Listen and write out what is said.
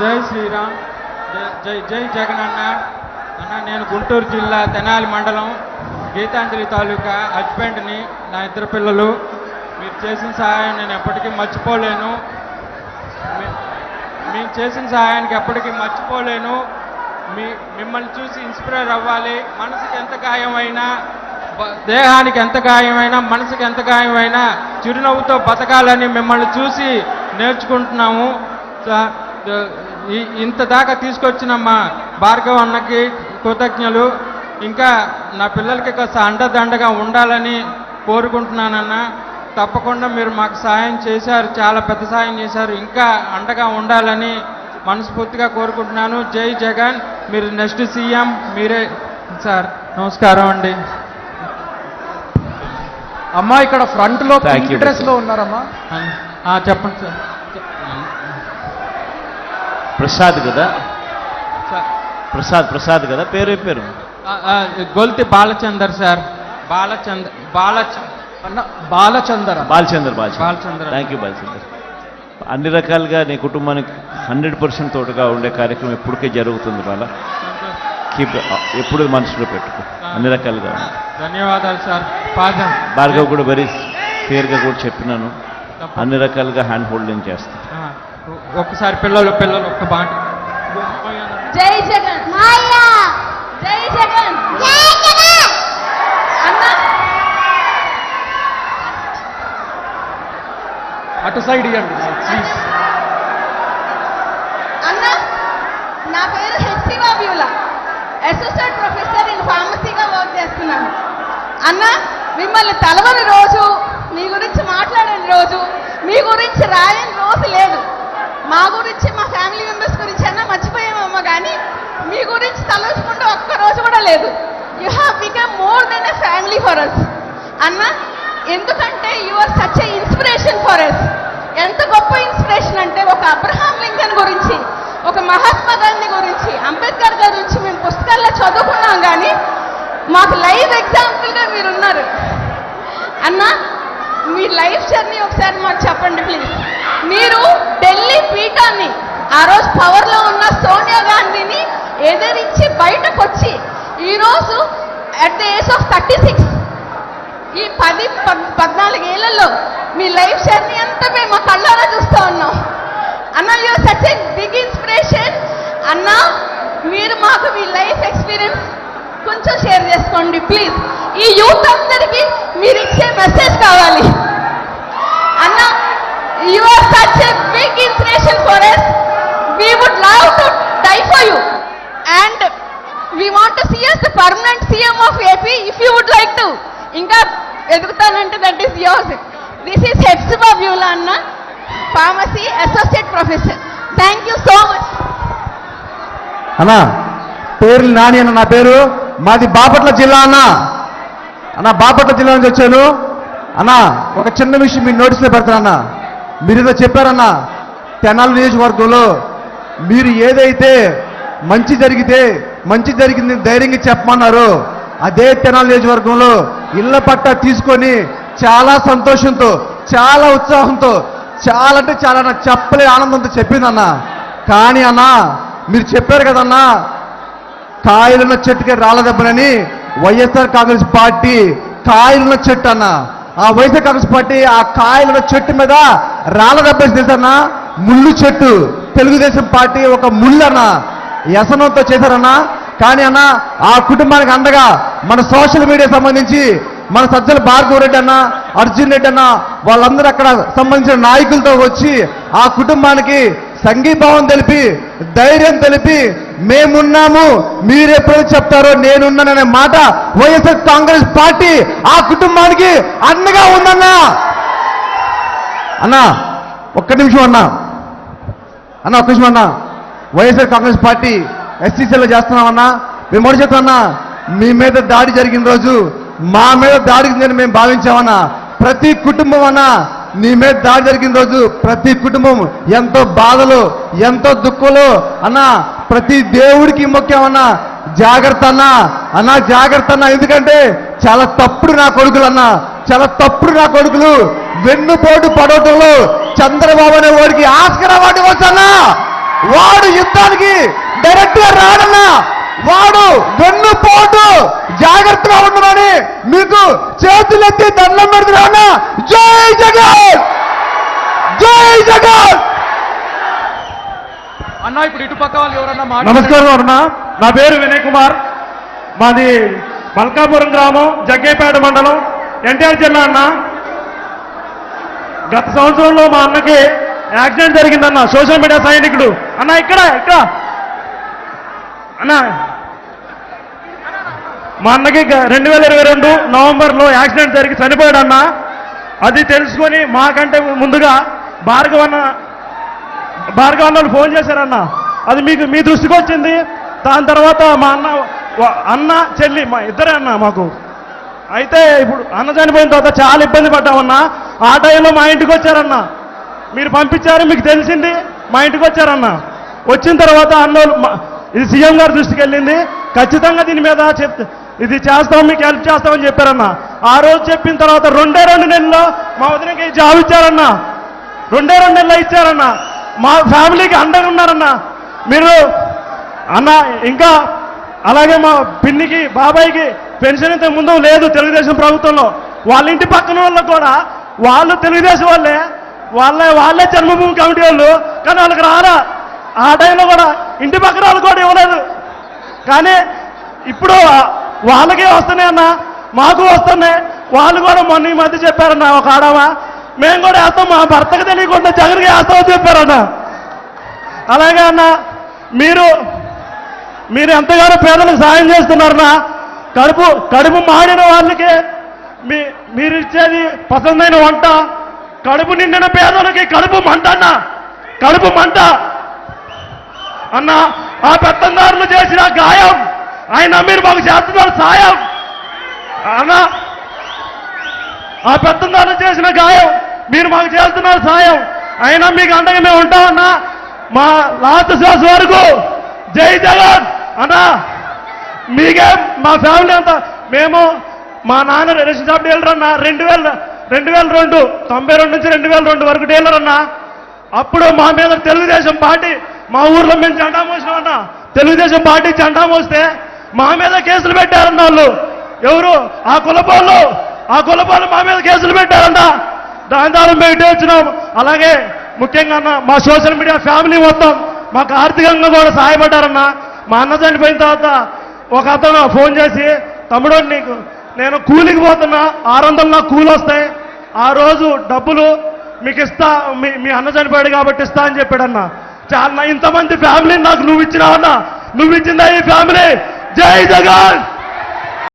జై శ్రీరామ్. జై జై జగన్ అన్న. నేను గుంటూరు జిల్లా తెనాలి మండలం గీతాంజలి తాలూకా హస్బెండ్ని. నా ఇద్దరు పిల్లలు. మీరు చేసిన సహాయం నేను ఎప్పటికీ మర్చిపోలేను. మీరు చేసిన సహాయానికి ఎప్పటికీ మర్చిపోలేను. మిమ్మల్ని చూసి ఇన్స్పైర్ అవ్వాలి. మనసుకి ఎంత గాయమైనా, దేహానికి ఎంత గాయమైనా, మనసుకి ఎంత గాయమైనా చిరునవ్వుతో బతకాలని మిమ్మల్ని చూసి నేర్చుకుంటున్నాము. ఇంత దాకా తీసుకొచ్చిన మా భార్గవ్ అన్నకి కృతజ్ఞలు. ఇంకా నా పిల్లలకి కాస్త అండదండగా ఉండాలని కోరుకుంటున్నానన్న. తప్పకుండా మీరు మాకు సాయం చేశారు, చాలా పెద్ద సాయం చేశారు. ఇంకా అండగా ఉండాలని మనస్ఫూర్తిగా కోరుకుంటున్నాను. జై జగన్. మీరు నెక్స్ట్ సీఎం మీరే సార్. నమస్కారం అండి. అమ్మా ఇక్కడ ఫ్రంట్ లో పింక్ డ్రెస్ లో ఉన్నారమ్మా. చెప్పండి సార్. ప్రసాద్ కదా? ప్రసాద్ కదా? పేరు Golthi Balachander sir. Balachander. Thank you Balachander. అన్ని రకాలుగా నీ కుటుంబానికి 100% తోడుగా ఉండే కార్యక్రమం ఎప్పటికే జరుగుతుంది. బాల ఎప్పుడు మనసులో పెట్టుకో. అన్ని రకాలుగా ధన్యవాదాలు సార్. భార్గవ్ కూడా వెరీ క్లియర్గా కూడా చెప్పినాను. అన్ని రకాలుగా హ్యాండ్ హోల్డింగ్ చేస్తా. ఒక్కసారి పిల్లలు ఒక్క బాట. జై జగన్. జై జగన్. అటు సైడ్ ఇవ్వండి ప్లీజ్. అన్న, నా పేరు హెచ్సివా బ్యూలా. అసోసియేట్ ప్రొఫెసర్ ఇన్ ఫార్మసీగా వర్క్ చేస్తున్నాను. అన్న, మిమ్మల్ని తలవని రోజు, మీ గురించి మాట్లాడని రోజు, మీ గురించి రాయని రోజు లేదు. మా గురించి, మా ఫ్యామిలీ మెంబర్స్ గురించి అన్న మర్చిపోయామమ్మ, కానీ మీ గురించి తలుచుకుంటూ ఒక్క రోజు కూడా లేదు. You have become more than a family for us అన్న. ఎందుకంటే you are such a inspiration for us. ఎంత గొప్ప ఇన్స్పిరేషన్ అంటే, ఒక అబ్రహాం లింకన్ గురించి, ఒక మహాత్మా గాంధీ గురించి, అంబేద్కర్ గారి గురించి మేము పుస్తకాల్లో చదువుకున్నాం, కానీ మాకు లైవ్ ఎగ్జాంపుల్గా మీరున్నారు అన్న. మీ లైఫ్ జర్నీ ఒకసారి మాకు చెప్పండి ప్లీజ్. మీరు ఢిల్లీ పీఠాన్ని, ఆ రోజు పవర్లో ఉన్న సోనియా గాంధీని ఎదిరించి బయటకు వచ్చి ఈరోజు అట్ ద ఏజ్ ఆఫ్ 36, ఈ 14 ఏళ్లలో మీ లైఫ్ జర్నీ అంతా మేము మా కళ్ళారా చూస్తూ ఉన్నాం అన్న. You are such a big inspiration అన్న. మీరు మాకు మీ లైఫ్ ఎక్స్పీరియన్స్ కొంచెం షేర్ చేసుకోండి ప్లీజ్. ఈ యూత్ అందరికీ మీరు ఇచ్చే మెసేజ్ కావాలి అన్న. You are such a big inspiration for us. We would love to die for you and we want to see us the permanent CM of AP if you would like to. ఇంకా ఎదుగుతానంటే that is yours. This is Hepsiba Beulah అన్న, pharmacy associate professor. Thank you so much అన్న. పేరు నాని అన్న. నా పేరు, మాది బాపట్ల జిల్లా అన్న. బాపట్ల జిల్లా నుంచి వచ్చాను అన్న. ఒక చిన్న విషయం మీరు నోటీస్లో పెడతానన్న. మీరు ఏదో చెప్పారన్న, తెనాలి నియోజకవర్గంలో మీరు ఏదైతే మంచి జరిగింది ధైర్యంగా చెప్పమన్నారు, అదే తెనాలి నియోజకవర్గంలో ఇళ్ల పట్టా తీసుకొని చాలా సంతోషంతో, చాలా ఉత్సాహంతో, చాలా అంటే చాలా చెప్పలే ఆనందంతో చెప్పిందన్న. కానీ అన్న, మీరు చెప్పారు కదన్నా, కాయలున్న చెట్టుకే రాళ్ళ దెబ్బలని. వైఎస్ఆర్ కాంగ్రెస్ పార్టీ కాయలున్న చెట్టు అన్న. ఆ వైఎస్ఆర్ కాంగ్రెస్ పార్టీ ఆ కాయలున్న చెట్టు మీద రాళ్ళ దెబ్బేసి తెలుసన్నా, ముళ్ళు చెట్టు. తెలుగుదేశం పార్టీ ఒక ముళ్ళు అన్న, వ్యసనంతో చేశారన్నా. కానీ అన్న, ఆ కుటుంబానికి అండగా మన సోషల్ మీడియా సంబంధించి మన సజ్జల భార్గవ్ రెడ్డి అన్న, అర్జున్ రెడ్డి అన్న, వాళ్ళందరూ అక్కడ సంబంధించిన నాయకులతో వచ్చి ఆ కుటుంబానికి సంఘీభావం తెలిపి, ధైర్యం తెలిపి, మేమున్నాము, మీరెప్పుడు చెప్తారో నేనున్నాననే మాట వైఎస్ఆర్ కాంగ్రెస్ పార్టీ ఆ కుటుంబానికి అండగా ఉందన్నా. అన్నా ఒక్క నిమిషం అన్నా, ఒక్క నిమిషం అన్నా. వైఎస్ఆర్ కాంగ్రెస్ పార్టీ ఎస్సీసీలో చేస్తున్నామన్నా. మేము మొదటి చెప్తామన్నా, మీ మీద దాడి జరిగిన రోజు మా మీద దాడి జరిగిందని మేము భావించామన్నా. ప్రతి కుటుంబం అన్నా, నీ మీద దాడి జరిగిన రోజు ప్రతి కుటుంబం ఎంతో బాధలు, ఎంతో దుఃఖంలో అన్నా. ప్రతి దేవుడికి ముఖ్యమన్నా, జాగ్రత్త అన్నా, జాగ్రత్త అన్నా. ఎందుకంటే చాలా తప్పుడు నా కొడుకులు అన్నా, చాలా తప్పుడు నా కొడుకులు వెన్నుపోటు పడవటంలో చంద్రబాబు అనే వాడికి ఆస్కార్ అవార్డు ఇవ్వచ్చన్నా. వాడు యుద్ధానికి డైరెక్ట్ గా రాడన్నా, వాడు వెన్నుపోటు జాగ్రత్తగా ఉండమని మీకు చేతులెత్తి దండం పెడుతున్నా. జై జగన్, జై జగన్. అన్న ఇప్పుడు ఇటుపక్క వాళ్ళు ఎవరన్నా నమస్కారం అన్న, నా పేరు వినయ్ కుమార్, మాది మల్కాపురం గ్రామం, జగ్గేపేట మండలం, ఎన్టీఆర్ జిల్లా అన్న. గత సంవత్సరంలో మా అన్నకి యాక్సిడెంట్ జరిగిందన్న, సోషల్ మీడియా సైనికుడు అన్న. ఇక్కడ అన్న మా అన్నకి 2022 నవంబర్లో యాక్సిడెంట్ జరిగి చనిపోయాడన్న. అది తెలుసుకొని మాకంటే ముందుగా భార్గవ్ అన్నలు ఫోన్ చేశారన్న. అది మీ దృష్టికి వచ్చింది. దాని తర్వాత మా అన్న చెల్లి మా ఇద్దరే అన్న మాకు. అయితే ఇప్పుడు అన్న చనిపోయిన తర్వాత చాలా ఇబ్బంది పడ్డామన్నా. ఆ టైంలో మా ఇంటికి వచ్చారన్న, మీరు పంపించారు, మీకు తెలిసింది, మా ఇంటికి వచ్చారన్న. వచ్చిన తర్వాత అన్నోళ్ళు ఇది సీఎం గారి దృష్టికి వెళ్ళింది, ఖచ్చితంగా దీని మీద ఇది చేస్తాం, మీకు హెల్ప్ చేస్తామని చెప్పారన్న. ఆ రోజు చెప్పిన తర్వాత 2 నెలల్లో మా వదినకి జాబ్ ఇచ్చారన్న. 2 నెలలు ఇచ్చారన్న. మా ఫ్యామిలీకి అండగా ఉన్నారన్న మీరు అన్న. ఇంకా అలాగే మా పిన్నికి బాబాయికి పెన్షన్ ఇంతకు ముందు లేదు తెలుగుదేశం ప్రభుత్వంలో. వాళ్ళ ఇంటి పక్కన వాళ్ళకు కూడా వాళ్ళు తెలుగుదేశం వాళ్ళే జన్మభూమి కమిటీ వాళ్ళు, కానీ వాళ్ళకి రాలా. ఆ టైంలో కూడా ఇంటి పక్కన వాళ్ళు కూడా ఇవ్వలేదు. కానీ ఇప్పుడు వాళ్ళకే వస్తున్నాయి అన్న, మాకు వస్తున్నాయి. వాళ్ళు కూడా మొన్న ఈ మధ్య చెప్పారన్న, ఒక ఆడమా మేము కూడా వేస్తాం, మా భర్తకు తెలియకుండా జగన్కి వేస్తామని చెప్పారన్న. అలాగే అన్న మీరు ఎంతగానో పేదలకు సాయం చేస్తున్నారన్నా. కడుపు మాడిన వాళ్ళకి మీరు ఇచ్చేది పసందైన వంట, కడుపు నిండిన పేదలకి కడుపు మంట అన్న, కడుపు మంట అన్న. ఆ పెత్తందారులు చేసిన గాయం ఆయన మీరు మాకు చేస్తున్నారు సాయం అన్న. ఆ పెత్తందారులు చేసిన గాయం మీరు మాకు చేస్తున్నారు సాయం. అయినా మీకు అండగా మేము ఉంటామన్నా. మా లాస్ట్ శ్వాస వరకు జై జగన్ అన్న. మీకే మా ఫ్యామిలీ అంతా మేము మా నాన్న రేషన్ షాప్ డీలర్ అన్న. 2002 92 నుంచి 2002 వరకు డీలర్ అన్న. అప్పుడు మా మీద తెలుగుదేశం పార్టీ మా ఊర్లో మేము జెండా మోసినామన్నా. తెలుగుదేశం పార్టీ జెండా మోస్తే మా మీద కేసులు పెట్టారన్న వాళ్ళు. ఎవరు? ఆ కులపోళ్ళు మా మీద కేసులు పెట్టారన్న. దాని ద్వారా మేము ఇటే వచ్చినాం. అలాగే ముఖ్యంగా అన్న మా సోషల్ మీడియా ఫ్యామిలీ మొత్తం మాకు ఆర్థికంగా కూడా సహాయపడ్డారన్న. మా అన్న చనిపోయిన తర్వాత ఒక అతను ఫోన్ చేసి, తమ్ముడు నీకు నేను కూలికి పోతున్నా, 600 నాకు కూలి వస్తాయి, ఆ రోజు డబ్బులు మీకు ఇస్తా, మీ అన్న చనిపోయాడు కాబట్టి ఇస్తా అని చెప్పాడన్న. చాలా ఇంతమంది ఫ్యామిలీ నాకు నువ్వు ఇచ్చినావన్నా, నువ్వు ఇచ్చిందా ఈ ఫ్యామిలీ. జై జగన్.